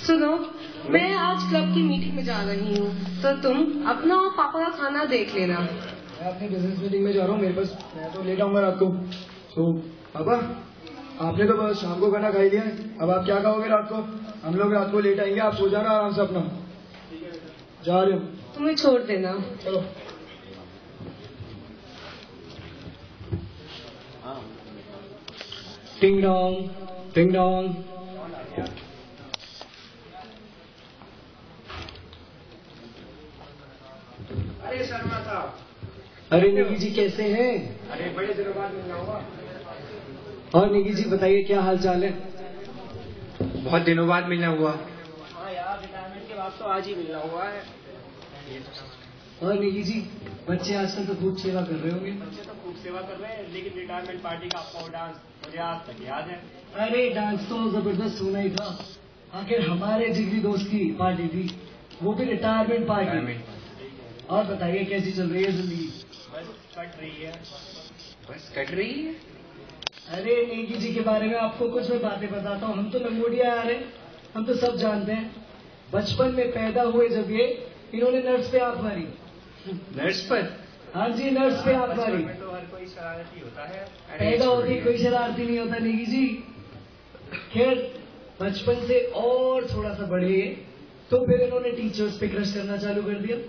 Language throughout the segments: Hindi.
सुनो, मैं आज क्लब की मीटिंग में जा रही हूँ, तो तुम अपना और पापा का खाना देख लेना। मैं अपनी बिजनेस मीटिंग में जा रहा हूँ, मेरे पास मैं तो लेट आऊंगा रात को। तो पापा, आपने तो बस शाम को खाना खा लिया है, अब आप क्या खाओगे रात को? हम लोग रात को लेट आएंगे, आप सो जाना आराम से अपना। जा रहे हो? तुम्हें छोड़ देना। चलो। टिंग डोंग, टिंग डोंग। अरे शर्मा साहब। अरे निकी जी कैसे हैं? अरे बड़े दिनों बाद मिलना हुआ। और निकी जी बताइए क्या हाल चाल है? बहुत दिनों बाद मिलना हुआ। हाँ यार, रिटायरमेंट के बाद तो आज ही मिलना हुआ है। और निकी जी, बच्चे आजकल तो खूब सेवा कर रहे होंगे। बच्चे तो खूब सेवा कर रहे हैं, लेकिन रिटायरमेंट पार्टी का आपका वो डांस मुझे आज तक याद है। अरे डांस तो जबरदस्त होना ही था, आखिर हमारे जिगरी दोस्त की पार्टी थी, वो भी रिटायरमेंट पार्टी। और बताइए कैसी चल रही है जिंदगी? बस कट रही है। बस कट रही है। अरे नेगी जी के बारे में आपको कुछ मैं बातें बताता हूँ। हम तो लंगोटिया आ रहे, हम तो सब जानते हैं। बचपन में पैदा हुए जब ये, इन्होंने नर्स पे आंख मारी। नर्स पर? हाँ जी, नर्स पे आंख मारी। तो हर कोई शरारती होता है। पैदा होते ही कोई शरारती नहीं होता नेगी जी। खैर, बचपन से और थोड़ा सा बढ़े तो फिर इन्होंने टीचर्स पे क्रश करना चालू कर दिया।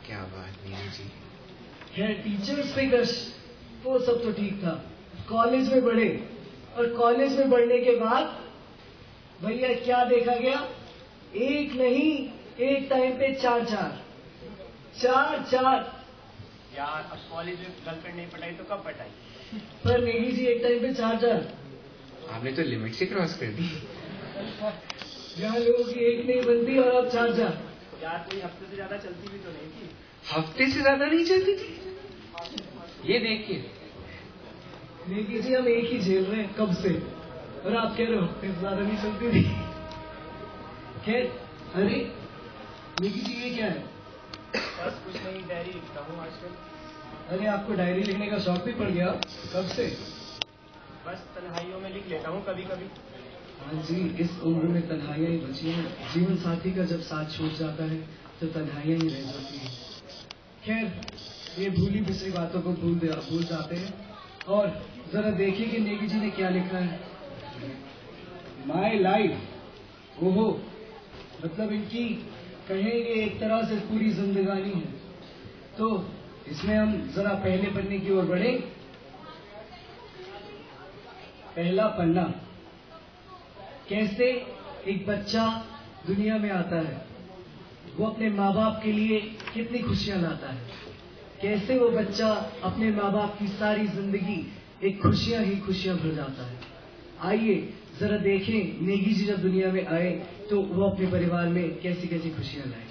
क्या बात नेगी जी। खैर, टीचर्स पे क्रश वो सब तो ठीक था। कॉलेज में बढ़े, और कॉलेज में बढ़ने के बाद भैया क्या देखा गया? एक नहीं, एक टाइम पे चार यार, अब कॉलेज में गर्लफ्रेंड नहीं पटाई तो कब पटाई? पर नेगी जी एक टाइम पे चार। आपने तो लिमिट से क्रॉस कर दी। यहाँ लोगों की एक नहीं बनती और अब चार। यार, कोई हफ्ते से ज्यादा चलती भी तो नहीं थी। हफ्ते से ज्यादा नहीं चलती थी? ये देखिए नेगी जी, हम एक ही झेल रहे हैं कब से, और आप कह रहे हो हफ्ते से ज्यादा नहीं चलती थी। खैर, अरे नेगी जी ये क्या है? बस कुछ नहीं, डायरी लिखता हूँ आजकल। अरे आपको डायरी लिखने का शौक भी पड़ गया? कब से? बस तन्हाइयों में लिख लेता हूँ कभी कभी। हाँ जी, इस उम्र में तन्हाइयां ही बची हैं। जीवन साथी का जब साथ छूट जाता है तो तन्हाइयां ही रह जाती हैं। खैर, ये भूली बिसरी बातों को भूल जाते हैं, और जरा देखिए कि नेगी जी ने क्या लिखा है। My life. ओहो, मतलब इनकी कहेंगे एक तरह से पूरी जिंदगानी है। तो इसमें हम जरा पहले पन्ने की ओर बढ़े। पहला पन्ना। कैसे एक बच्चा दुनिया में आता है, वो अपने माँ बाप के लिए कितनी खुशियां लाता है, कैसे वो बच्चा अपने माँ बाप की सारी जिंदगी एक खुशियां ही खुशियां भर जाता है। आइए जरा देखें नेगी जी जब दुनिया में आए तो वो अपने परिवार में कैसी कैसी खुशियां लाए।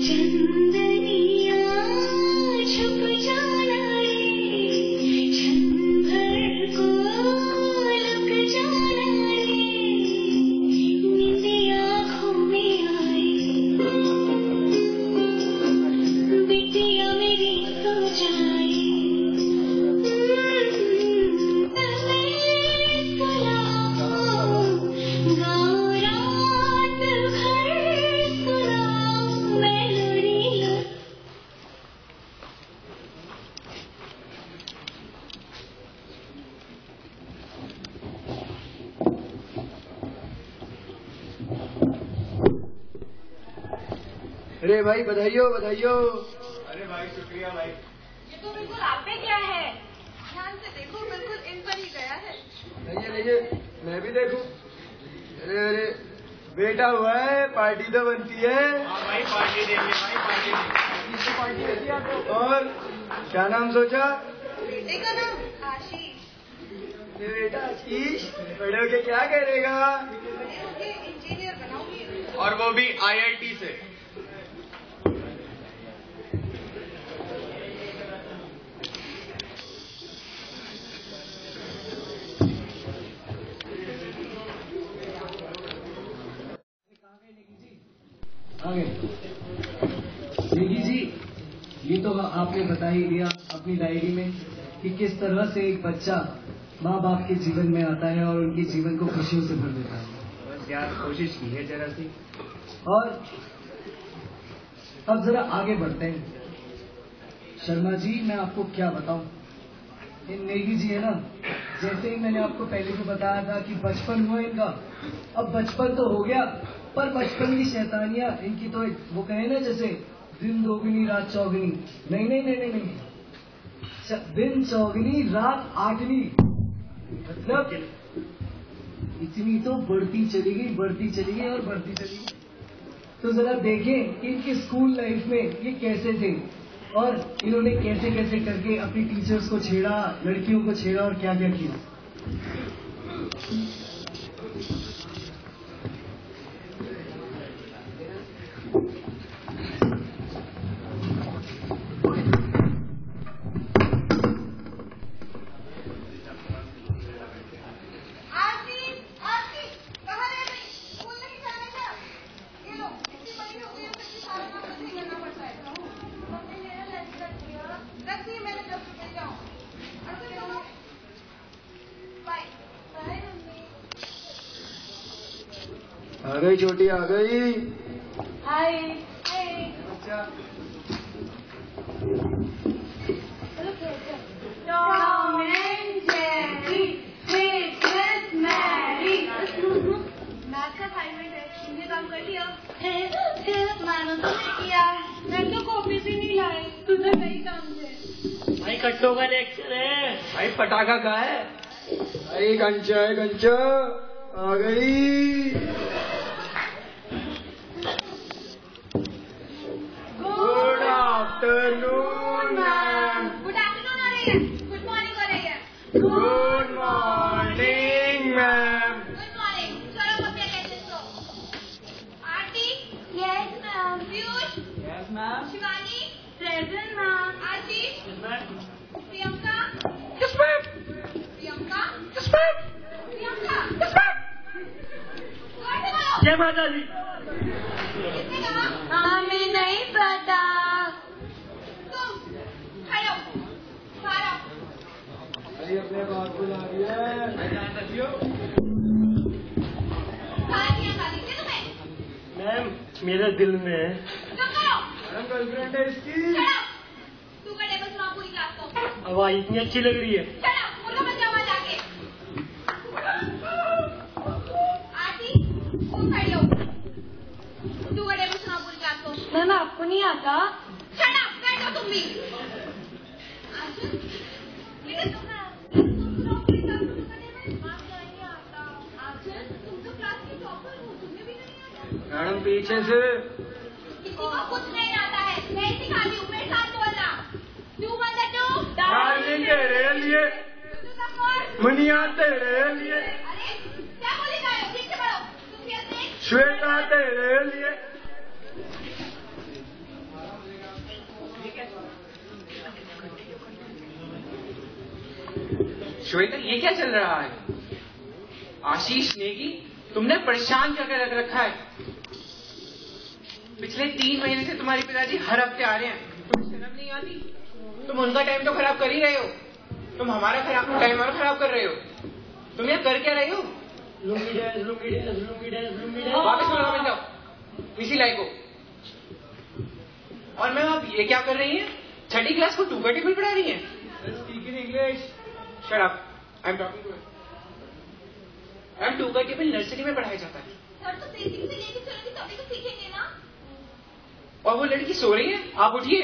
चंदनिया छुप जाना रे, क्षण भर को लुक जाना रे, नींद आँखों में आए, बिटिया मेरी सो जाए। अरे भाई बधाइयो बधाइयो। अरे भाई शुक्रिया भाई। ये तो बिल्कुल आप पे क्या है? ध्यान से देखो, बिल्कुल इन पर ही गया है। नहीं, मैं भी देखूं। अरे बेटा हुआ है, पार्टी तो बनती है। हाँ भाई, पार्टी देंगे भाई, पार्टी देंगे। पार्टी देती आपको। और क्या नाम सोचा? बेटे का नाम आशीष। बेटा आशीष बड़े होके क्या करेगा? इंजीनियर बनाऊंगी। और वो भी IIT से। नेगी जी, ये तो आपने बता ही दिया अपनी डायरी में कि किस तरह से एक बच्चा माँ बाप के जीवन में आता है और उनके जीवन को खुशियों से भर देता है। बस यार कोशिश की है जरा सी। और अब जरा आगे बढ़ते हैं। शर्मा जी, मैं आपको क्या बताऊं, ये नेगी जी है ना, जैसे ही मैंने आपको पहले भी बताया था कि बचपन हुआ इनका, अब बचपन तो हो गया पर बचपन की शैतानियां इनकी तो वो कहे ना जैसे दिन दोगुनी रात चौगुनी, नहीं नहीं नहीं नहीं, नहीं। दिन चौगुनी रात आठवीं, मतलब इतनी तो बढ़ती चली गई और बढ़ती चली गई। तो जरा देखें कि इनके स्कूल लाइफ में ये कैसे थे और इन्होंने कैसे कैसे करके अपनी टीचर्स को छेड़ा, लड़कियों को छेड़ा और क्या क्या किया। आ गई छोटी, आ गई। Hi. Tom and Jerry princess Mary. Math का असाइनमेंट है, तुमने काम कर लिया? मैंने तो नहीं किया। मैं तो कॉपी भी नहीं लाई। तुझे कई काम थे। भाई कट्टों का लेक्चर है। भाई पटाखा कहाँ है? भाई कंचा है, कंचा आ गई। Good afternoon ma'am. Good afternoon हो रही है, गुड मॉर्निंग हो रही है। Good morning ma'am. Good morning. चलो कॉपी अटेंडेंस लो। Aarti. Yes ma'am. Piyush. Yes ma'am. Shivani. Present ma'am. Ashish. Priyanka. Yes ma'am. Priyanka. Yes ma'am. Priyanka. Yes ma'am. जय माता दी। किसने कहा? हमें नहीं पता। तुम खड़े हो, बाहर आओ। अरे अपने बाप को ला दिया। गालियाँ गाली थी तुम्हें? मैम मेरे दिल में चुप करो। मैडम गर्लफ्रेंड है इसकी। Shut up! तू का टेबल सुना पूरी क्लास को। आवाज इतनी अच्छी लग रही है। Shut up! मुर्गा बन जाओ जाके। आरती, तुम खड़ी हो। तू का टेबल सुना पूरी क्लास को। मैम आपको नहीं आता? Shut up! कर दो तुम भी। लेकिन तुम सुनाओ पूरी क्लास को तुम का टेबल। आपको नहीं आता। आचल, तुम तो क्लास की टॉपर हो, तुम्हें भी नहीं आता। मैडम पीछे से। किसी को कुछ नहीं आता है। मैं सिखाती हूँ, मेरे साथ बोलना। 2 1 2 डार्लिंग तेरे लिए, मुनिया तेरे लिए, अरे क्या बोली जा रहे हो? ठीक से पढ़ो। तुम भी अपने श्वेता तेरे लिए। श्वेता ये क्या चल रहा है? आशीष नेगी तुमने परेशान करके रख रखा है। पिछले 3 महीने से तुम्हारे पिताजी हर हफ्ते आ रहे हैं। तुम्हें शर्म नहीं आती? तुम उनका टाइम तो खराब कर ही रहे हो, तुम हमारा टाइम और खराब कर रहे हो। तुम यहाँ कर क्या रहे हो? वापस बोलो, मिल जाओ इसी लाइक को। और मैम आप ये क्या कर रही हैं? 6ठी क्लास को 2 का टेबल पढ़ा रही हैं? Speaking English. Shut up, I am talking to you. Ma'am 2 का टेबल नर्सरी में पढ़ाया जाता है। सर तो बेसिक से लेके चलोगे तभी तो सीखेंगे ना। और वो लड़की सो रही है, आप उठिए।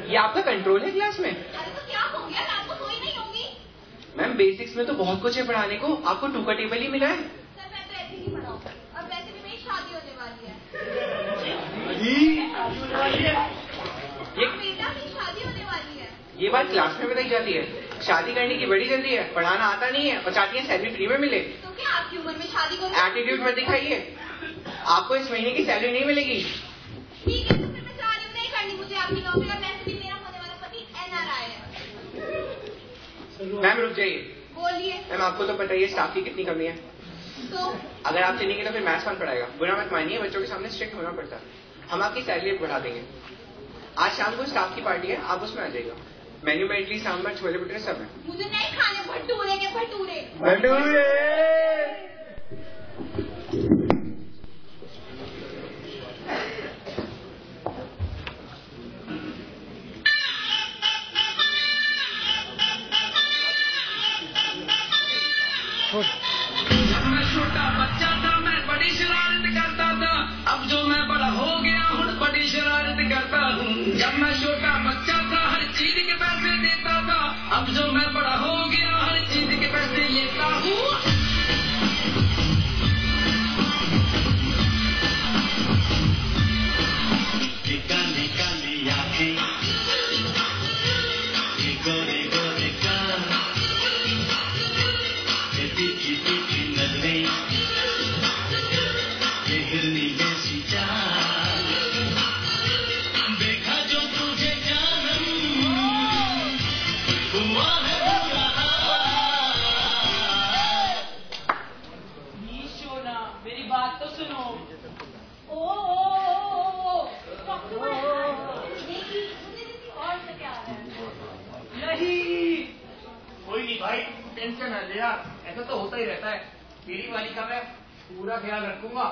ये आपका कंट्रोल है क्लास में? अरे तो क्या हो गया, रात को सोई नहीं होगी? मैम बेसिक्स में तो बहुत कुछ है पढ़ाने को, आपको 2 का टेबल ही मिला है। सर मैं तो ऐसे ही पढ़ाऊँ। अब वैसे भी मेरी शादी होने वाली है। ये बेटा मेरी शादी होने वाली है। ये बात क्लास में बताई जाती है। शादी करने की बड़ी जल्दी है, पढ़ाना आता नहीं है और चाहती है सैलरी फ्री में मिले। तो क्या आपकी उम्र में शादी करूं? एटीट्यूड मत दिखाइए, आपको इस महीने की सैलरी नहीं मिलेगी। ठीक है, तो फिर मैं शादी नहीं करनी, मुझे आपकी नौकरी का वैसे भी मेरा होने वाला पति NRI है। मैम रुक जाइए। बोलिए। मैम आपको तो पता ही है स्टाफ की कितनी कमी है। तो अगर आप चलेंगे तो फिर मैथ्स कौन पढ़ाएगा? बुरा मत मानिए, बच्चों के सामने स्ट्रिक्ट होना पड़ता है। हम आपकी सैलरी बढ़ा देंगे। आज शाम को स्टाफ की पार्टी है, आप उसमें आ जाइएगा। मेन्यू में इडली सांभर छोले भटूरे सब है। मुझे नहीं खाने भटूरे के भटूरे। भटूरे मैं छोटा बच्चा था, मैं बड़ी शरारत करता था। अब जो मैं बड़ा हो गया हूँ, बड़ी शरारत करता हूँ। जब मैं छोटा बच्चा था, हर चीज के पैसे देता था। अब जो मैं बड़ा हो गया, हर चीज के पैसे लेता हूँ। काली काली आँखें, गोरे गोरे कान, तीखी तीखी नजरें, ये हिरनी जैसी चाल, देखा जो तुझे जानम हुआ है बुरा हाल। सोना मेरी बात तो सुनो। ओ और से क्या है? नहीं कोई नहीं भाई, टेंशन न ले यार, ऐसा तो होता ही रहता है। मेरी वाली का मैं पूरा ख्याल रखूंगा।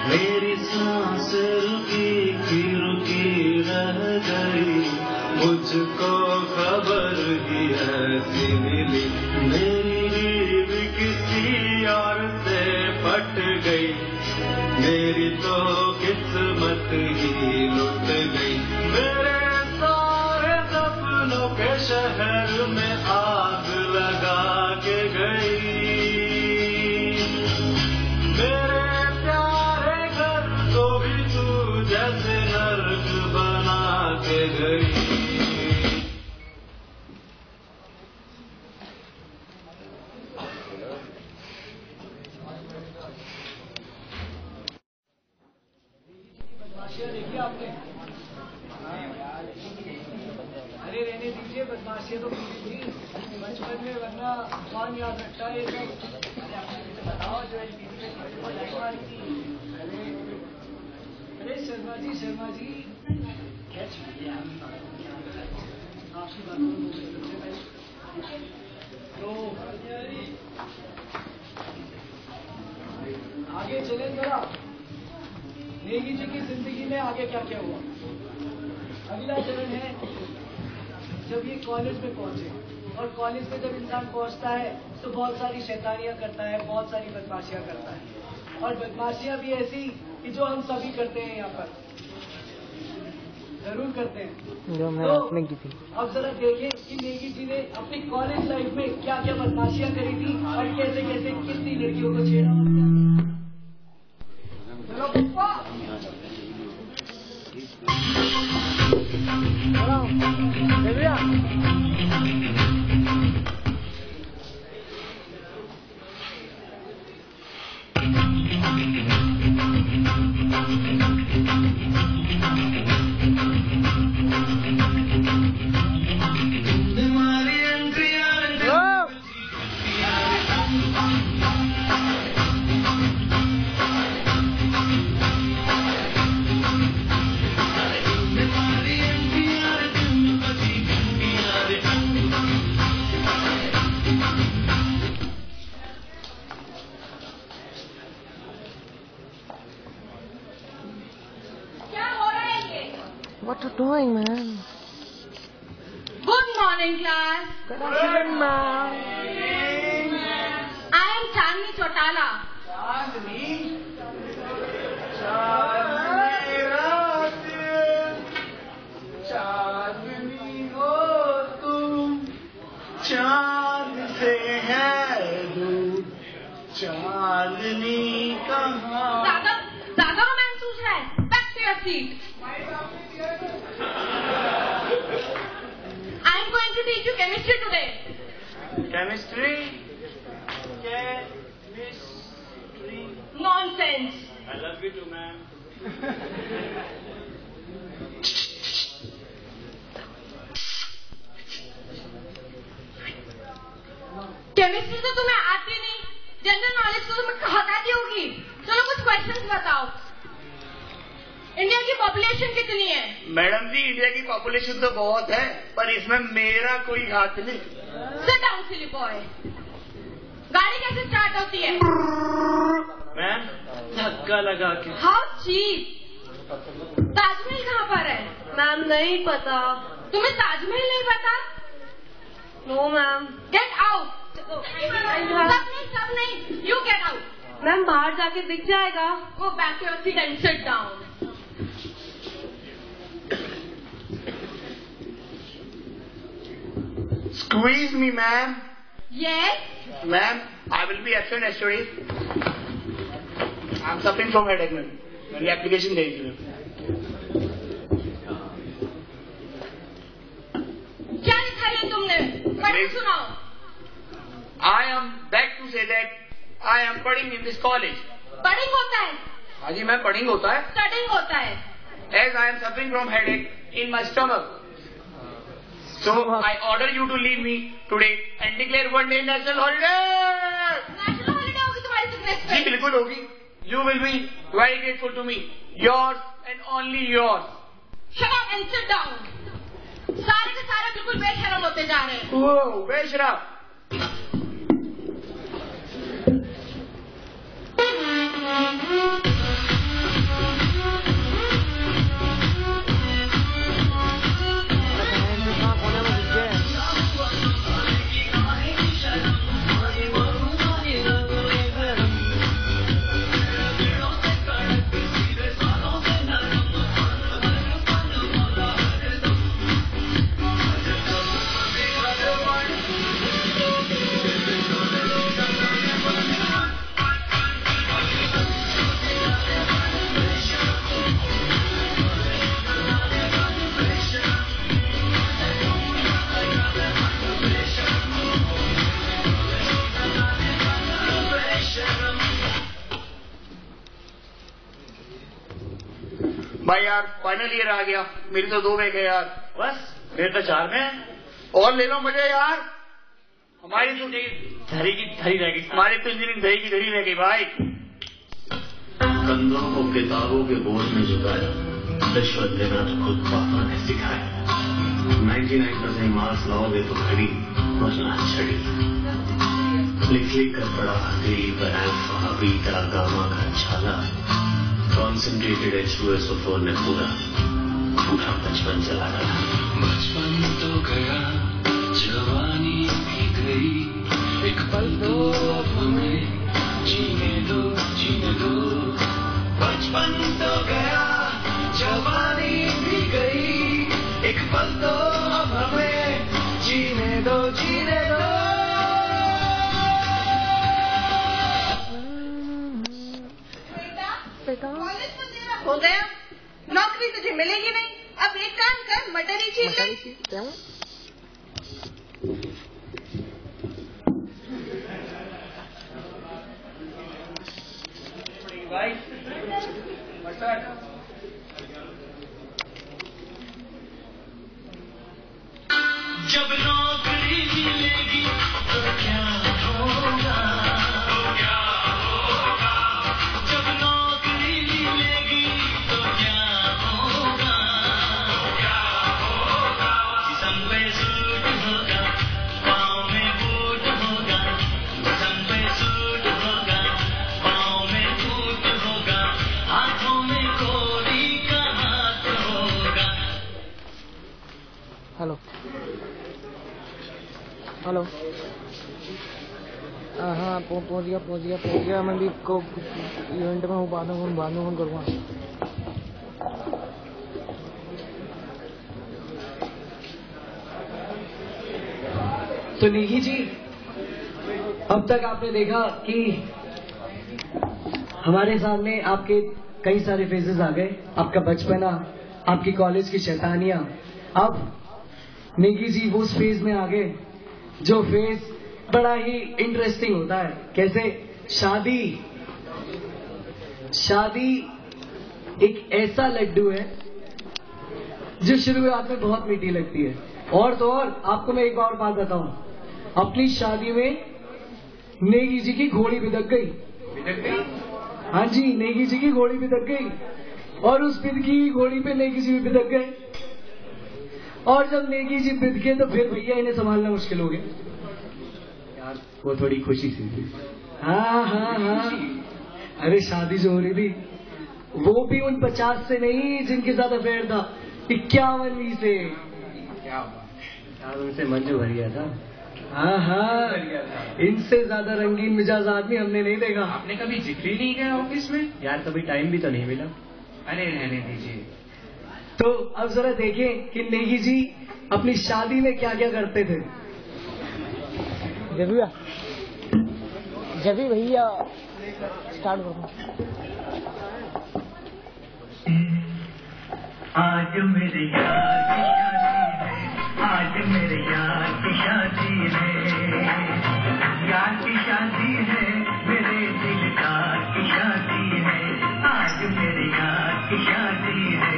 मेरी सांस रुकी की रुकी रह गई, मुझको खबर ही ऐसी मिली। मेरी नींद किसी और से फट गई, मेरी तो किस्मत ही लुट गई। मेरे सारे सपनों के शहर में आग लगा के गई। मेरे प्यारे घर को भी तू जैसे नर्क बना के गई। बदमाशियाँ देखी आपने? अरे रहने दीजिए, बदमाशियाँ तो पूरी थी बचपन में, वरना कौन याद रखता है ये सब? अरे आपने मुझे बताओ जो है टीवी में छोटी लाइन मारी थी। अरे शर्मा जी क्या चाहिए आपकी बात तो आगे चले जरा। नेगी जी की जिंदगी में आगे क्या क्या हुआ? अगला चरण है जब ये कॉलेज में पहुंचे, और कॉलेज में जब इंसान पहुंचता है तो बहुत सारी शैतानियां करता है, बहुत सारी बदमाशियां करता है, और बदमाशियां भी ऐसी कि जो हम सभी करते हैं, यहाँ पर जरूर करते हैं। तो अब जरा देखिए कि नेगी जी ने अपनी कॉलेज लाइफ में क्या क्या बदमाशियां करी थी और कैसे कैसे कितनी लड़कियों को छेड़ा। तुम्हारी entry What are you doing, man? Good morning, class. Good afternoon, ma'am. I am Chandni Chotala. चांदनी हो तुम, चांद से है दूर, चांदनी कहाँ? ज्यादा रोमांस सूझ रहा है. Back to your seat. I am going to teach you chemistry today. Chemistry? Nonsense. I love you too, ma'am. Chemistry तो तुम्हें आती नहीं, जनरल नॉलेज तो तुम्हें हटाती होगी. चलो कुछ क्वेश्चंस बताओ. इंडिया की पॉपुलेशन कितनी है? मैडम जी, इंडिया की पॉपुलेशन तो बहुत है, पर इसमें मेरा कोई हाथ नहीं. Sit down, silly boy. गाड़ी कैसे स्टार्ट होती है? मैम, धक्का लगा के. How cheap. ताजमहल कहाँ पर है? मैम नहीं पता. तुम्हें ताजमहल नहीं पता? No ma'am. Get out. सब नहीं. You get out. मैम बाहर जाके दिख जाएगा. Go back to your seat and sit down. Squeeze me, ma'am. Yes. Ma'am, I will be absent yesterday. I'm suffering from headache, ma'am. मैंने एप्लीकेशन दे दी. क्या लिखा है तुमने? पढ़ के सुनाओ. I am back to say that I am studying in this college. पढ़िंग होता है. हाँ जी मैम, पढ़िंग होता है. स्टडिंग होता है. As I am suffering from headache in my stomach, so I order you to leave me today and declare one day national holiday. National holiday होगी तुम्हारी सिकनेस पे. जी बिल्कुल होगी. You will be very grateful to me. Yours and only yours. Shut up and sit down. सारे के सारे बिल्कुल बेशरम होते जा रहे हैं. Whoa, बेशरम. भाई यार, फाइनल ईयर आ गया. मेरी तो 2 बैग है यार. बस मेरे तो 4 में. और ले लो मुझे यार. हमारी तो धरी की धरी रह गई. हमारी तो इंजीनियरिंग धरी की धरी रह गई भाई. कंधों को किताबों के बोझ में झुकाया, रिश्वत देना तो खुद पापा ने सिखाया. 99% मार्क्स लाओगे तो घड़ी वरना छड़ी. लिख लिख कर पड़ा गरीब अल्फा बीटा गामा का छाला. कॉन्सेंट्रेटेड H2SO4 ने पूरा बचपन चला गया. बचपन तो गया, जवानी भी गई. एक पल तो अब हमें जीने दो, जीने दो. बचपन तो गया, जवानी भी गई. एक पल तो अब हमें जीने दो, जीने दो. कॉलेज में तेरा हो गया. नौकरी तुझे मिलेगी नहीं. अब एक काम कर, मटर ही छील ले. भाई मटर. जब नौकरी मिलेगी तो क्या होगा? जब नौकरी मिलेगी तो क्या होगा? जिस्म पे सूट होगा, पाँव में बूट होगा. जिस्म पे सूट होगा, पाँव में बूट होगा. हाथों में कोट हेलो। हाँ पहुँच गया। मैं भी इवेंट में हूँ, बाद में फोन करूँगा। तो नेगी जी, अब तक आपने देखा कि हमारे सामने आपके कई सारे फेजेस आ गए। आपका बचपना, आपकी कॉलेज की शैतानियां। अब नेगी जी वो फेज में आ गए जो फेज बड़ा ही इंटरेस्टिंग होता है। कैसे? शादी एक ऐसा लड्डू है जो शुरुआत में बहुत मीठी लगती है। और तो और आपको मैं एक और बात बताऊं, अपनी शादी में नेगी जी की घोड़ी बिदक गई। हाँ जी, नेगी जी की घोड़ी बिदक गई और उस बिदकी घोड़ी पे नेगी जी भी बिदक गए। और जब नेगी जी बिदके तो फिर भैया इन्हें संभालना मुश्किल हो गया यार। वो थोड़ी खुशी सी थी। हाँ। अरे शादी जो हो रही थी वो भी उन 50 से नहीं जिनके साथ अफेयर था, 51 से। क्या यार, उनसे मन जो भर गया था। हाँ, इनसे ज्यादा रंगीन मिजाज आदमी हमने नहीं देखा। आपने कभी जिक्र ही नहीं किया ऑफिस में? यार कभी टाइम भी तो नहीं मिला। अरे रहने दीजिए। तो अब जरा देखें कि नेगी जी अपनी शादी में क्या क्या करते थे। जब भैया स्टार्ट करो। आज मेरे यार की शादी है, आज मेरे यार की शादी है, यार की शादी है, मेरे दिलदार की शादी है। आज मेरे यार की शादी है,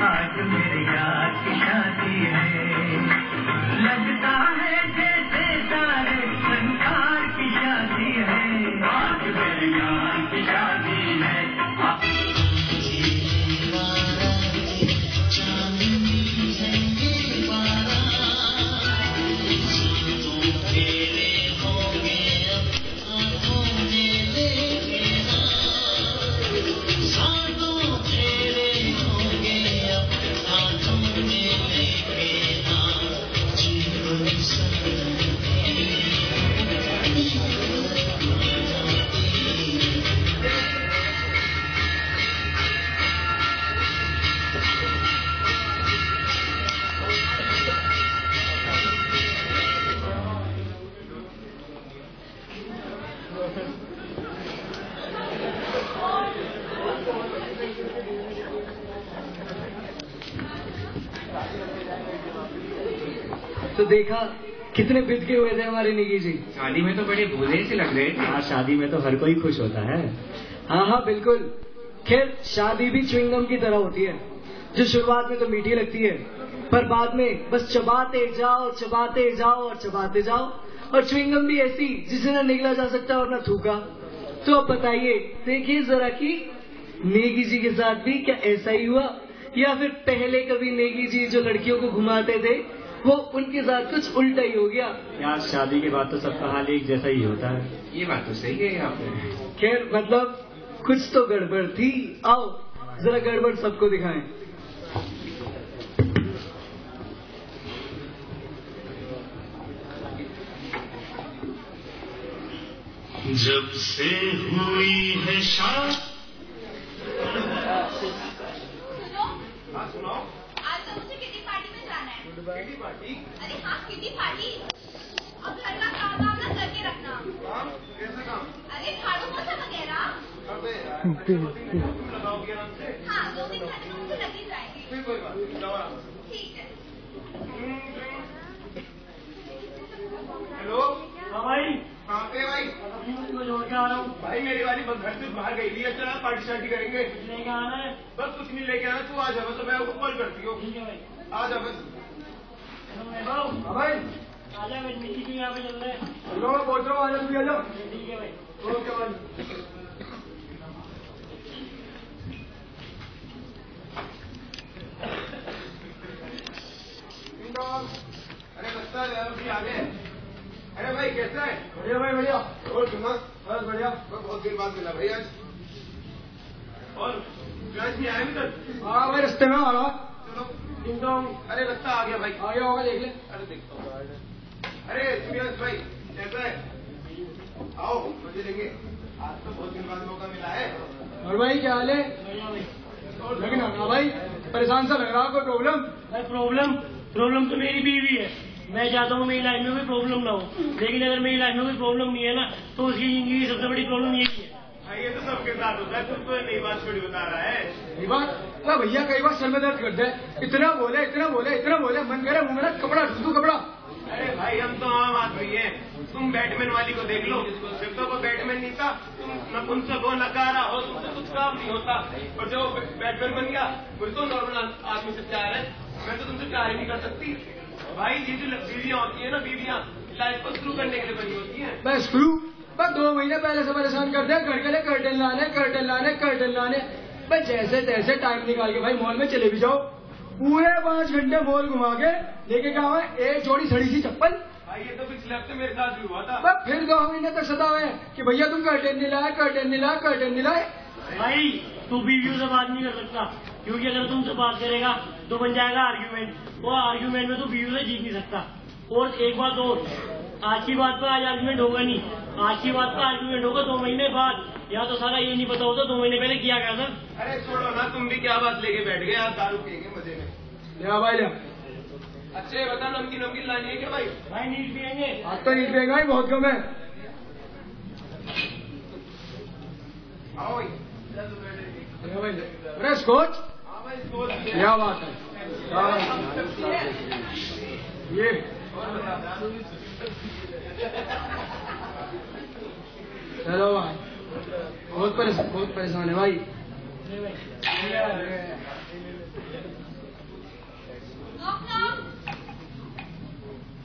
आज मेरे यार की शादी है। लगता है जैसे सारे संसार की शादी है। आज मेरे यार की शादी है। तो देखा कितने बिदके हुए थे हमारे नेगी जी। शादी में तो बड़े भोले से लग रहे थे। हाँ, शादी में तो हर कोई खुश होता है। हाँ बिल्कुल। खैर शादी भी च्युइंगम की तरह होती है, जो शुरुआत में तो मीठी लगती है पर बाद में बस चबाते जाओ और चबाते जाओ। और च्युइंगम भी ऐसी जिसे ना निगला जा सकता और ना थूका। तो अब बताइए, देखिए जरा कि नेगी जी के साथ भी क्या ऐसा ही हुआ, या फिर पहले कभी नेगी जी जो लड़कियों को घुमाते थे वो उनके साथ कुछ उल्टा ही हो गया। यार शादी के बाद तो सबका हाल एक जैसा ही होता है। ये बात तो सही है आपने। खैर मतलब कुछ तो गड़बड़ थी। आओ जरा गड़बड़ सबको दिखाएं। जब से हुई है शादी। सुनो, आज तो मुझे किटी पार्टी में जाना है। Kitty party? अरे हाँ, किटी पार्टी। अब घर का काम ना करके रखना। काम? कैसा काम? अरे झाड़ू पोछा वगैरह। हाँ, 2-3 घंटे मुझे लग ही जाएंगे। फिर कोई बात नहीं, जाओ आराम से। ठीक है। हेलो, हाँ भाई, कहाँ पे भाई? जोड़ के आ रहा हूँ भाई। मेरी वाली घर से बाहर गई थी। चला पार्टी शार्टी करेंगे। लेके आना है? बस कुछ नहीं लेके आना, तू आ जा, तो मैं आपको कॉल करती हूँ। ठीक है भाई, आ जा बस। हाँ भाई, आ जा। मीठी की यहाँ पे चल रहे हैं। चलो मैं पहुँच रहा हूँ, आ जा, तू आ जा। ठीक है भाई, ओके भाई। अरे बच्चा अभी आ गए। अरे भाई कैसा है? बढ़िया भाई, बढ़िया। और सुना? बस बढ़िया। बहुत देर बाद मिला भाई आज। और क्लास में आए भी तक? हाँ भाई, रास्ते में आ रहा। चलो। अरे बच्चा आ गया भाई। आ गया होगा, देख ले। अरे देखता हूँ। अरे सूर्यवंश भाई कैसा है? आओ मजे लेंगे, आज तो बहुत दिन बाद मौका मिला है। और भाई क्या हाल है? लगना भाई परेशान सा लग रहा, कोई प्रॉब्लम? प्रॉब्लम तो मेरी बीवी है। मैं चाहता हूँ मेरी लाइफ में कोई प्रॉब्लम ना हो, लेकिन अगर मेरी लाइफ में कोई प्रॉब्लम नहीं है ना तो उसकी जिंदगी की सबसे बड़ी प्रॉब्लम यही है। ये तो सबके साथ होता है, तुम तो नई बात थोड़ी बता रहा है। नई बात? भैया कई बार सर में दर्द करता है, इतना बोले मन करे मुंह में ना कपड़ा ढूंढू कपड़ा। अरे भाई हम तो आम आदमी हैं, तुम बैटमैन वाली को देख लो, जब तो वो बैटमैन नहीं था तुम नपुंसक हो, नकारा हो, तुमसे कुछ काम नहीं होता, और जो बैटमैन बन गया वो तो नॉर्मल आदमी से प्यार है। मैं तो तुमसे प्यार ही नहीं कर सकती भाई। ये जो बीवियां होती है ना, बीवियां लाइफ को स्क्रू करने के लिए बनी होती है। बस स्क्रू? बस 2 महीने पहले से परेशान कर दिया, घर के लिए कर्टन लाने। बस जैसे तैसे टाइम निकाल के भाई मॉल में चले भी जाओ, पूरे 5 घंटे मॉल घुमा के लेके क्या हुआ, एक जोड़ी सड़ी सी चप्पल। भाई ये तो पिछले हफ्ते मेरे साथ भी हुआ था। बस फिर 2 महीने तक सता हुए कि भैया तुम कर्टन नहीं लाए। भाई तू बीवियों से बात नहीं कर सकता, क्योंकि अगर तुमसे बात करेगा तो बन जाएगा आर्ग्यूमेंट। वो आर्ग्यूमेंट में तो बीवियों से जीत नहीं सकता। और एक बात और, आज की बात पर आज आर्ग्यूमेंट होगा नहीं, आज की बात पर आर्ग्यूमेंट होगा 2 महीने बाद। या तो सारा ये नहीं पता होता 2 महीने पहले किया गया था। अरे छोड़ो ना, तुम भी क्या बात लेके बैठ गए, आप दारू पिएंगे मजे में। क्या भाई अच्छे बता, नमकीन लानी है क्या भाई? भाई नीट पियेंगे? आज तो नीट पिएगा ही, बहुत कम है। आओ अरे स्कॉच? हाँ भाई स्कॉच। क्या बात है ये? चलो भाई, बहुत परेशान है भाई।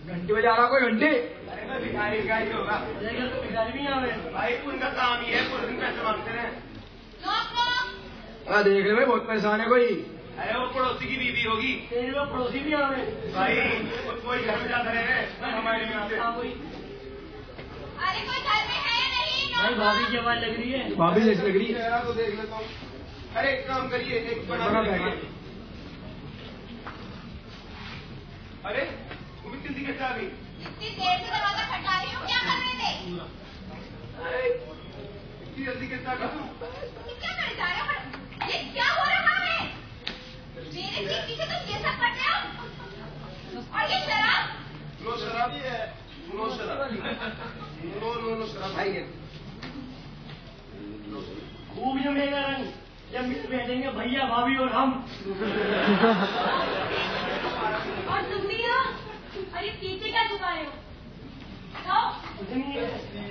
घंटी बजा रहा कोई घंटी? अरे भिखारी होगा। भिखारी भी यहाँ भाई उनका काम ही है, पूरे दिन पैसे मांगते रहे। देख रहे भाई, बहुत परेशान है कोई। अरे वो पड़ोसी की बीवी होगी। तेरे लोग पड़ोसी भी आ रहे भाई, कोई घर में जाता रहे हमारे में आते। अरे कोई घर में है या नहीं? भाई भाभी की आवाज लग रही है। भाभी जैसी लग रही है। तो देख लेता हूँ। अरे एक काम करिए, एक बना बैठिए। अरे तुम इतनी कैसे आ गई? इतनी देर से दरवाजा खटका रही हूँ, क्या कर रहे थे? अरे इतनी जल्दी कैसे आ गई तुम? क्या करे जा रहे हो? ये क्या हो रहा है? मेरे पीछे तुम ये सब कर रहे हो? और ये शराब? नो शराब है, नो शराब, नो शराब भाई है। खूब जमेगा रंग जब बैठेंगे भैया भाभी और हम। और तुम भी हो? अरे पीछे क्या छुपा रहे हो? जाओ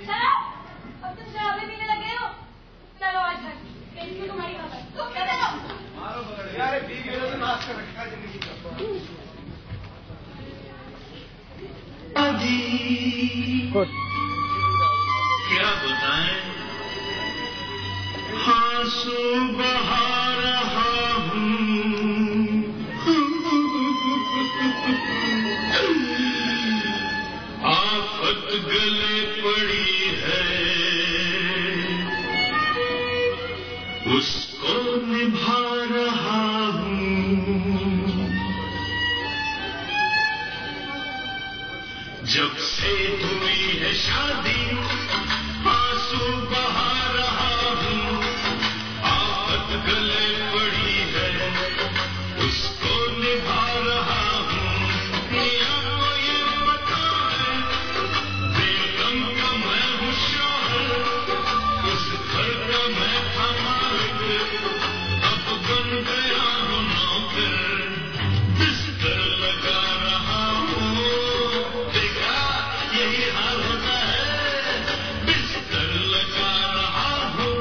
चलो, अब तुम शराबें पीने लगे हो। चलो आज घर कैसी तुम्हारी खबर? तुम चलो मारो बगड़ यार, बीवी ने तो नाश कर रखा जिंदगी का। क्या बताएं, आंसू बहा रहा हूँ, आफत गले पड़ी है, उसको निभा रहा हूँ। जब से हुई है शादी, आंसू बहा रहा हूँ, आफत गले पड़ी है, उसको निभा रहा हूँ। दुनिया को ये पता है, बेगम का मैं हूँ शौहर, उस घर का मैं था मालिक, अब बन गया हूँ नौकर, बिस्तर लगा रहा हूँ। देखा यही हाल होता है, बिस्तर लगा रहा हूँ,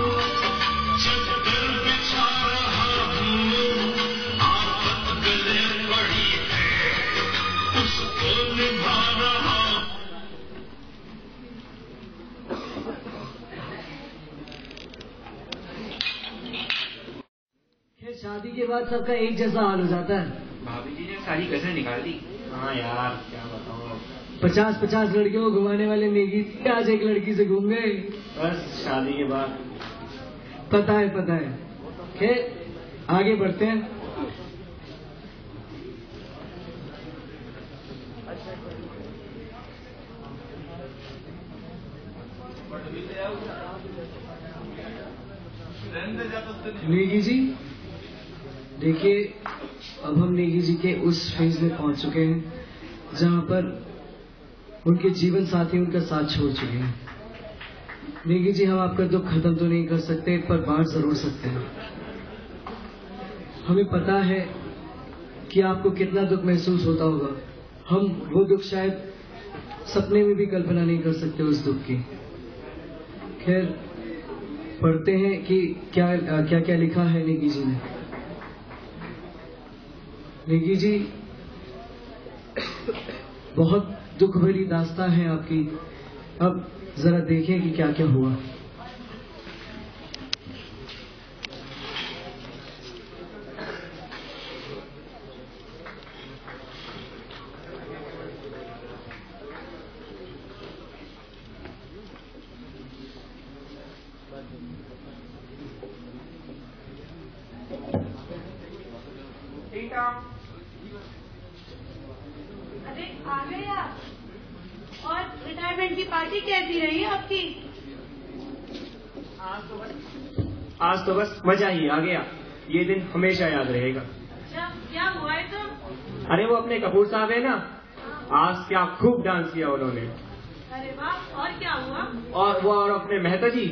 चद्दर बिछा रहा हूँ, आफत गले पड़ी है, उसको निभा रहा हूँ। फिर शादी के बाद सबका एक जैसा हाल हो जाता है। भाभी जी ने सारी कसर निकाल दी। हाँ यार क्या बताऊँ, 50-50 लड़कियों को घुमाने वाले नेगी आज एक लड़की से घूम गए। बस शादी के बाद। पता है। खैर आगे बढ़ते हैं। नेगी जी, देखिए अब हम नेगी जी के उस फेज में पहुंच चुके हैं जहां पर उनके जीवन साथी उनका साथ छोड़ चुके हैं। नेगी जी, हम आपका दुख खत्म तो नहीं कर सकते पर बांट जरूर सकते हैं। हमें पता है कि आपको कितना दुख महसूस होता होगा। हम वो दुख शायद सपने में भी कल्पना नहीं कर सकते उस दुख की। खैर, पढ़ते हैं कि क्या क्या क्या लिखा है नेगी जी ने। नेगी जी, बहुत दुख भरी दास्तां है आपकी। अब जरा देखें कि क्या क्या हुआ। अरे आ गए आप। और रिटायरमेंट की पार्टी कैसी रही आपकी? आज तो बस मजा ही आ गया। ये दिन हमेशा याद रहेगा। अच्छा, क्या हुआ है तो? अरे वो अपने कपूर साहब है ना, आज क्या खूब डांस किया उन्होंने। अरे वाह, और क्या हुआ? और वो और अपने मेहता जी,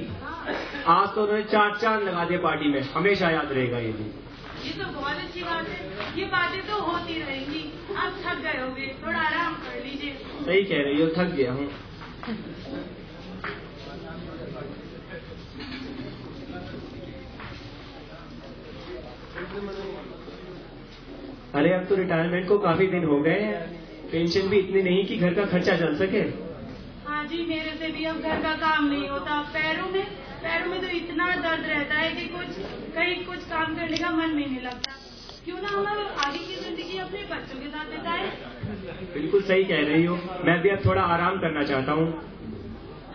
आज तो उन्होंने 4 चांद लगा दिए पार्टी में। हमेशा याद रहेगा ये दिन। ये तो बहुत अच्छी बात है। ये बातें तो होती रहेंगी। आप थक गए होंगे, थोड़ा आराम कर लीजिए। सही कह रही हो, थक गया हूँ। अरे अब तो रिटायरमेंट को काफी दिन हो गए हैं। पेंशन भी इतनी नहीं कि घर का खर्चा चल सके। हाँ जी, मेरे से भी अब घर का काम नहीं होता। पैरों में तो इतना दर्द रहता है कि कहीं कुछ काम करने का मन भी नहीं लगता। क्यों ना हम आगे की जिंदगी अपने बच्चों के साथ बिताएं। बिल्कुल सही कह रही हो। मैं भी अब थोड़ा आराम करना चाहता हूँ।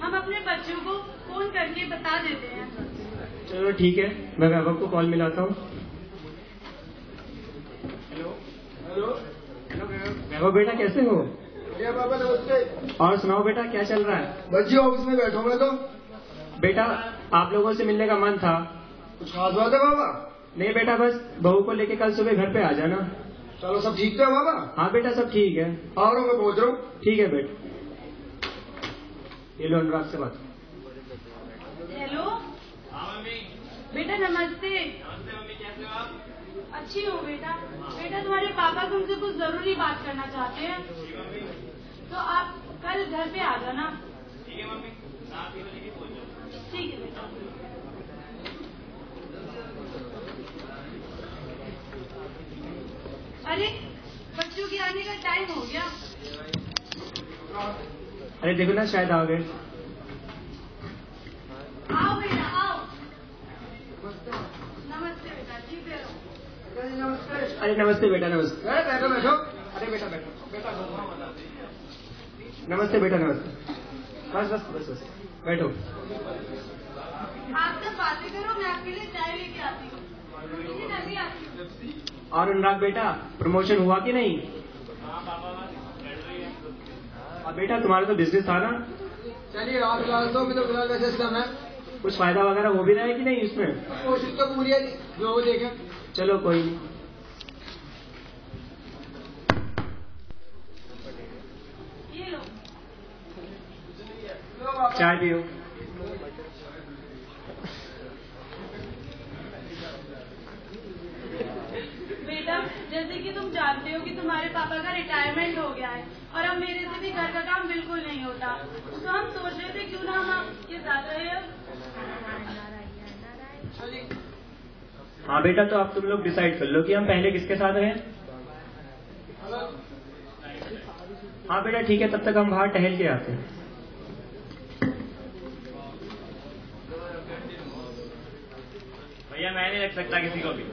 हम अपने बच्चों को फोन करके बता देते हैं। चलो ठीक है, मैं वैभव को कॉल मिलाता हूँ। हेलो वैभव बेटा, कैसे हो? बाबा नमस्ते। और सुनाओ बेटा, क्या चल रहा है? बच्ची ऑफिस में बैठा हूँ मैं तो। बेटा, आप लोगों से मिलने का मन था। कुछ खास बात है बाबा? नहीं बेटा, बस बहू को लेके कल सुबह घर पे आ जाना। चलो, सब ठीक है बाबा? हाँ बेटा, सब ठीक है। आ रहा हूँ, मैं पहुँच रहा हूँ। ठीक है बेटा। ये लो, अनुराग से बात। हेलो बेटा, नमस्ते। मम्मी, कैसे हो आप? अच्छी हो बेटा। बेटा, तुम्हारे पापा तुमसे कुछ जरूरी बात करना चाहते हैं, तो आप कल घर पे आ जाना। ठीक है मम्मी, आप ही पहुंच जाओ। ठीक है बेटा। अरे, बच्चों के आने का टाइम हो गया। अरे देखो ना, शायद आ गए। आओ बेटा, आओ। नमस्ते बेटा, ठीक है। नमस्ते। अरे नमस्ते बेटा, नमस्ते। अरे बैठो बैठो। अरे बेटा बैठो। नमस्ते बेटा, नमस्ते। बस बस बस बस बैठो। आप सब बातें करो, मैं आपके लिए चाय लेके आती हूँ। इसी जल्दी आती हूँ। और अनुराग बेटा, प्रमोशन हुआ कि नहीं? अब बेटा, तुम्हारा तो बिजनेस था ना। चलिए, रात फिलहाल तो मैं तो फिलहाल वैसे सिस्टम है। कुछ फायदा वगैरह हो भी रहा है कि नहीं इसमें? कोशिश तो पूरी है, जो वो देखे। चलो कोई नहीं। ये लो। चाय पियो। बेटा, जैसे कि तुम जानते हो कि तुम्हारे पापा का रिटायरमेंट हो गया है और अब मेरे से भी घर का काम बिल्कुल नहीं होता, तो हम सोच रहे थे क्यों ना हम आपके साथ रहे। हाँ बेटा, तो अब तुम लोग डिसाइड कर लो कि हम पहले किसके साथ रहें। हाँ बेटा ठीक है, तब तक हम बाहर टहल के आते हैं। भैया मैं नहीं रख सकता किसी को भी।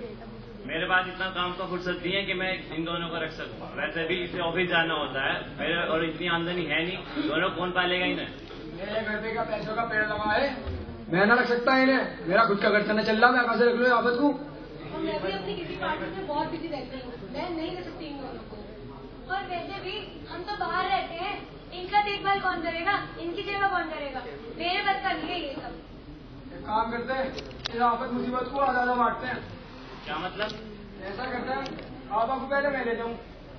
मेरे पास इतना काम का फुर्सत नहीं है कि मैं इन दोनों को रख सकूं। वैसे भी इसे ऑफिस जाना होता है मेरे, और इतनी आमदनी है नहीं, दोनों कौन पालेगा इन्हें। मेरे घर पे का पैसों का पेड़ लगा है, मैं ना रख सकता इन्हें। मेरा खुद का खर्चा न चल रहा, मैं कहाँ से रख लूँ आफत को। मैं भी अपनी किसी पार्टी में बहुत बिजी रहती हूँ, मैं नहीं रख सकती इन दोनों को। और वैसे भी हम तो बाहर रहते हैं, इनका देखभाल कौन करेगा, इनकी सेवा कौन करेगा। मेरे बस का नहीं है ये सब। काम करते हैं, इस आफत मुसीबत को आधा बांटते हैं। क्या मतलब? ऐसा करते हैं, पापा को पहले मैं ले जाऊँ,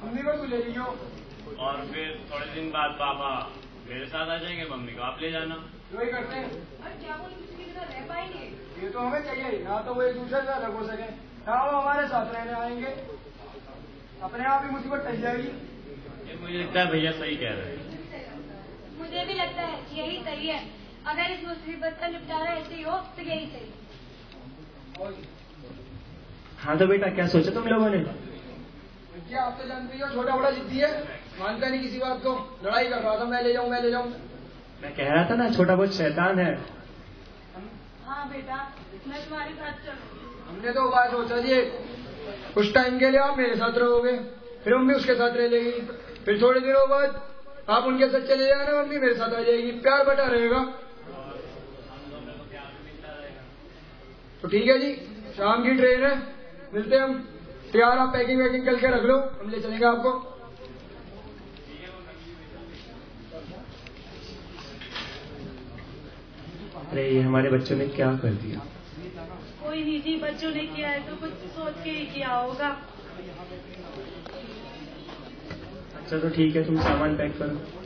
मम्मी को तू ले लियो। और फिर थोड़े दिन बाद पापा मेरे साथ आ जाएंगे, मम्मी को आप ले जाना। वही करते हैं। क्या वो किसी की तरह रह पाएंगे? ये तो हमें चाहिए ही, ना तो वो एक दूसरे से अलग हो सके, ना वो हमारे साथ रहने आएंगे। अपने आप ही मुसीबत टल जाएगी। ये मुझे लगता है भैया सही कह रहे हैं। मुझे भी लगता है यही सही है। अगर इस मुसीबत का निपटारा ऐसे ही हो तो यही सही। हाँ तो बेटा क्या सोचा तुम लोगों ने? आप तो जानती हो छोटा बड़ा जिद्दी है, मानता नहीं किसी बात को, लड़ाई कर रहा था मैं ले जाऊं मैं ले जाऊं। मैं कह रहा था ना छोटा बहुत शैतान है। हाँ बेटा मैं तुम्हारे साथ चलूंगी। हमने तो उपाय सोचा जी, कुछ टाइम के लिए आप मेरे साथ रहोगे, फिर मम्मी उसके साथ रह लेगी, फिर थोड़े दिनों बाद आप उनके साथ चले जाना, मम्मी मेरे साथ आ जाएगी, प्यार बटा रहेगा। तो ठीक है जी, शाम की ट्रेन है, मिलते हैं हम। तैयार आप पैकिंग वैकिंग करके रख लो, हम ले चलेंगे आपको। अरे ये हमारे बच्चों ने क्या कर दिया? कोई नहीं जी, बच्चों ने किया है तो कुछ सोच के ही किया होगा। अच्छा तो ठीक है, तुम सामान पैक करो।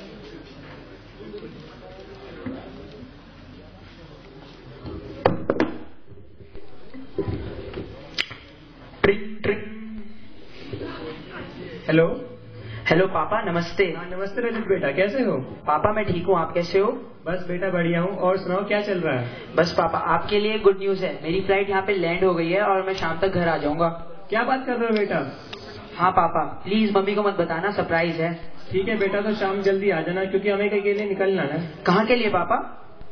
हेलो हेलो पापा, नमस्ते। हाँ नमस्ते रजत बेटा, कैसे हो? पापा मैं ठीक हूँ, आप कैसे हो? बस बेटा बढ़िया हूँ। और सुनाओ क्या चल रहा है? बस पापा आपके लिए गुड न्यूज है, मेरी फ्लाइट यहाँ पे लैंड हो गई है और मैं शाम तक घर आ जाऊंगा। क्या बात कर रहे हो बेटा? हाँ पापा प्लीज मम्मी को मत बताना, सरप्राइज है। ठीक है बेटा, तो शाम जल्दी आ जाना क्योंकि हमें कहीं के लिए निकलना है। कहाँ के लिए पापा?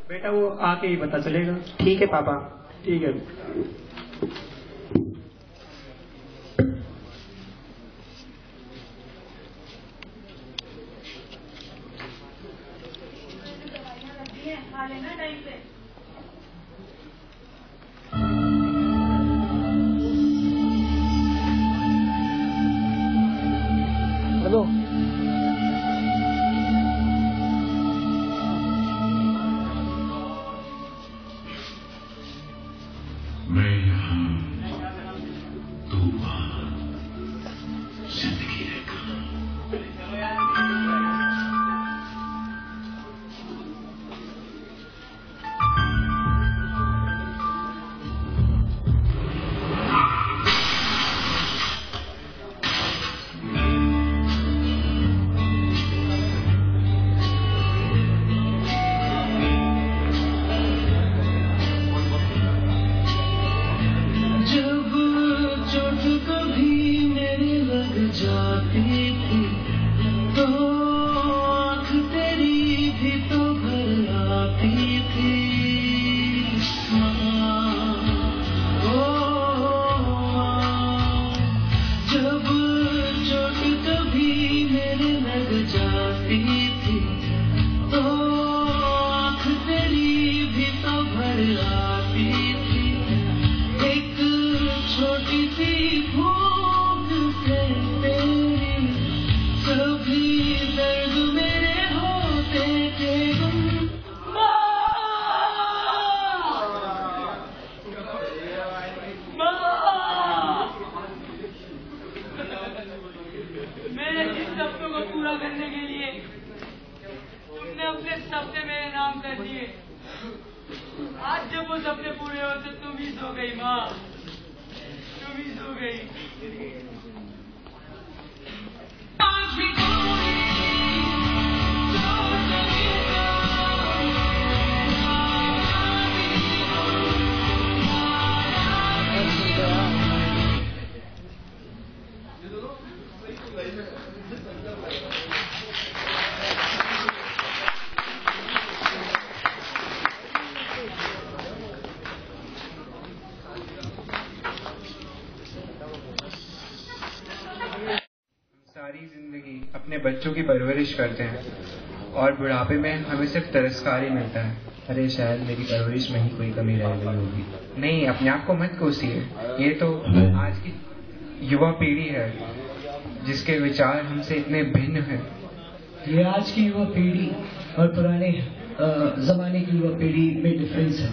बेटा वो आके ही पता चलेगा। ठीक है पापा। ठीक है। खा लेना टाइम पे। हेलो मैं यहाँ, तू वहाँ, जिंदगी है कहाँ। अपने बच्चों की परवरिश करते हैं और बुढ़ापे में हमें सिर्फ तिरस्कार ही मिलता है। अरे शायद मेरी परवरिश में ही कोई कमी रह गई होगी। नहीं, अपने आप को मत कोसिए। ये तो आज की युवा पीढ़ी है जिसके विचार हमसे इतने भिन्न हैं। ये आज की युवा पीढ़ी और पुराने जमाने की युवा पीढ़ी में डिफरेंस है।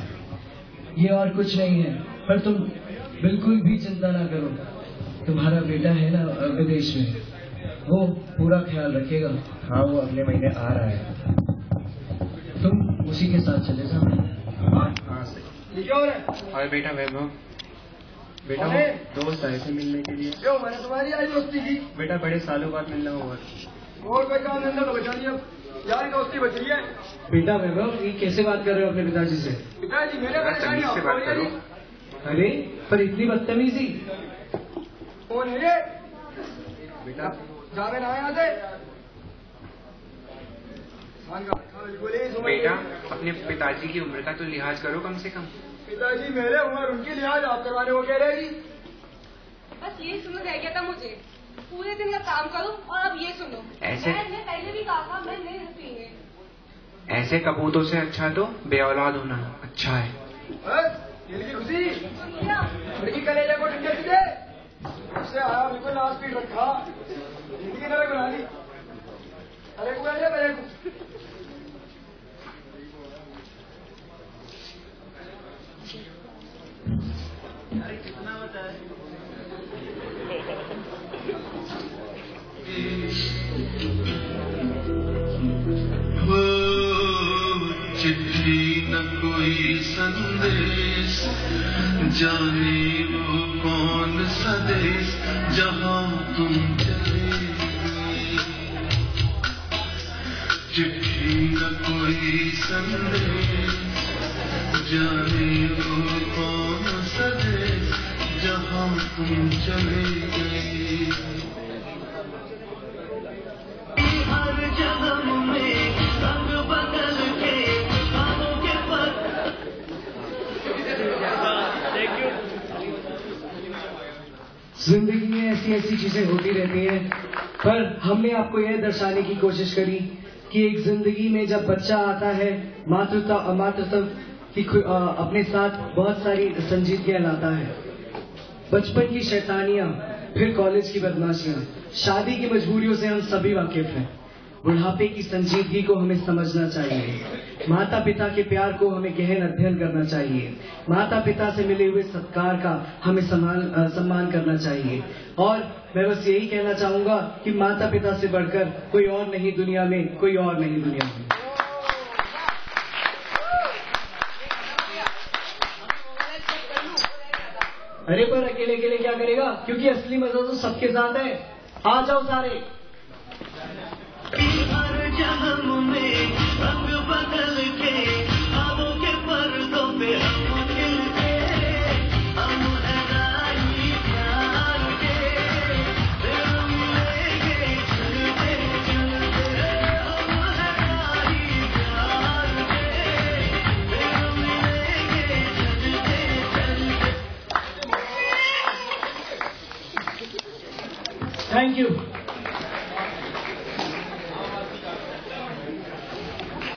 ये और कुछ नहीं है, पर तुम बिल्कुल भी चिंता ना करो। तुम्हारा बेटा है ना विदेश में, वो पूरा ख्याल रखेगा। हाँ, वो अगले महीने आ रहा है, तुम उसी के साथ चले जाओ। हाँ सही। और बेटा वैभव, बेटा वो दोस्त आए थे मिलने के लिए। क्यों, मैंने तुम्हारी आई दोस्ती की? बेटा बड़े सालों बाद मिलना हुआ। और कोई काम धंधा तो बचा नहीं, अब यार दोस्ती बच रही है। बेटा वैभव, ये कैसे बात कर रहे हो अपने पिताजी से? पिताजी मेरे परेशानी से बात करो। अरे पर इतनी बदतमीजी। कौन है ये? बेटा जावे ना यहाँ से। बेटा अपने पिताजी की उम्र का तो लिहाज करो कम से कम। पिताजी मेरे उम्र, उनकी लिहाज आप करवाने को कह रहे जी। बस ये सुनो रह गया था मुझे, पूरे दिन का काम करो और अब ये सुनो। ऐसे मैंने पहले भी कहा था मैं नहीं रह पीएंगे। ऐसे कपूतों से अच्छा तो बेऔलाद होना अच्छा है। दिल की खुशी लड़की कलेजे को ठंडे से दे, उससे आया बिल्कुल लास्ट स्पीड रखा, जिंदगी नरक बना दी। अरे को मेरे को कितना बचा है? चिट्ठी न कोई संदेश, जाने वो कौन सा देश जहाँ तुम चले गए। चिट्ठी न कोई संदेश, जाने वो कौन सा देश जहाँ तुम चले गए। हर जन्म में रंग बदल के बाहों के पर। जिंदगी में ऐसी ऐसी चीजें होती रहती हैं, पर हमने आपको यह दर्शाने की कोशिश करी कि एक जिंदगी में जब बच्चा आता है, मातृत्व की अपने साथ बहुत सारी संजीदगियां लाता है। बचपन की शैतानियां, फिर कॉलेज की बदमाशियां, शादी की मजबूरियों से हम सभी वाकिफ हैं। बुढ़ापे की संजीदगी को हमें समझना चाहिए। माता पिता के प्यार को हमें गहन अध्ययन करना चाहिए। माता पिता से मिले हुए सत्कार का हमें सम्मान करना चाहिए। और मैं बस यही कहना चाहूंगा कि माता पिता से बढ़कर कोई और नहीं दुनिया में, कोई और नहीं दुनिया में। अरे पर अकेले अकेले क्या करेगा, क्योंकि असली मजा तो सबके साथ है। आ जाओ सारे। हर जन्म में रंग बदल के ख्वाबों के पर्दों पे हम खिलते, हम हैरानी प्यार के, फिर मिलेंगे चलते चलते। हम हैरानी प्यार के, फिर मिलेंगे चलते चलते। Thank you.